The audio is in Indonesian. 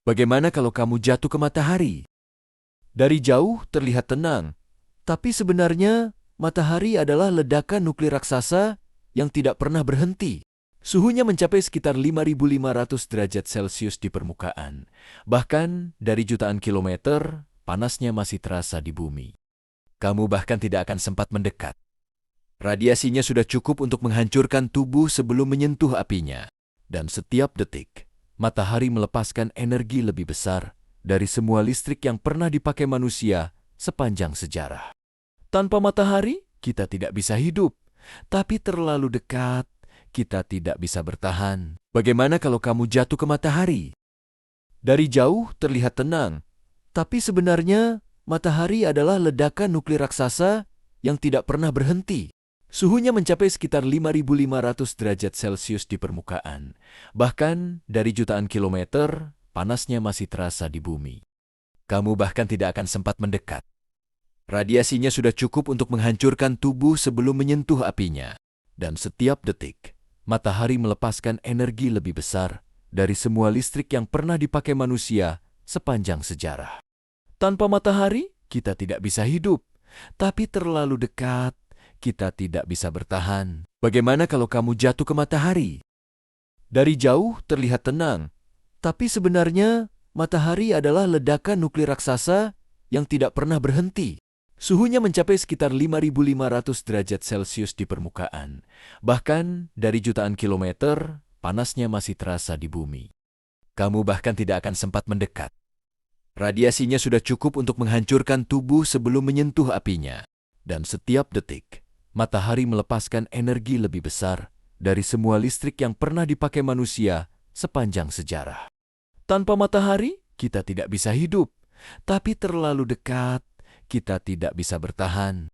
Bagaimana kalau kamu jatuh ke matahari? Dari jauh terlihat tenang, tapi sebenarnya matahari adalah ledakan nuklir raksasa yang tidak pernah berhenti. Suhunya mencapai sekitar 5.500 derajat Celcius di permukaan. Bahkan dari jutaan kilometer, panasnya masih terasa di bumi. Kamu bahkan tidak akan sempat mendekat. Radiasinya sudah cukup untuk menghancurkan tubuh sebelum menyentuh apinya. Dan setiap detik, matahari melepaskan energi lebih besar dari semua listrik yang pernah dipakai manusia sepanjang sejarah. Tanpa matahari, kita tidak bisa hidup. Tapi terlalu dekat, kita tidak bisa bertahan. Bagaimana kalau kamu jatuh ke matahari? Dari jauh terlihat tenang, tapi sebenarnya matahari adalah ledakan nuklir raksasa yang tidak pernah berhenti. Suhunya mencapai sekitar 5.500 derajat Celcius di permukaan. Bahkan dari jutaan kilometer, panasnya masih terasa di bumi. Kamu bahkan tidak akan sempat mendekat. Radiasinya sudah cukup untuk menghancurkan tubuh sebelum menyentuh apinya. Dan setiap detik, matahari melepaskan energi lebih besar dari semua listrik yang pernah dipakai manusia sepanjang sejarah. Tanpa matahari, kita tidak bisa hidup. Tapi terlalu dekat, kita tidak bisa bertahan. Bagaimana kalau kamu jatuh ke matahari? Dari jauh terlihat tenang, tapi sebenarnya matahari adalah ledakan nuklir raksasa yang tidak pernah berhenti. Suhunya mencapai sekitar 5.500 derajat Celcius di permukaan. Bahkan dari jutaan kilometer, panasnya masih terasa di bumi. Kamu bahkan tidak akan sempat mendekat. Radiasinya sudah cukup untuk menghancurkan tubuh sebelum menyentuh apinya. Dan setiap detik, matahari melepaskan energi lebih besar dari semua listrik yang pernah dipakai manusia sepanjang sejarah. Tanpa matahari, kita tidak bisa hidup. Tapi terlalu dekat, kita tidak bisa bertahan.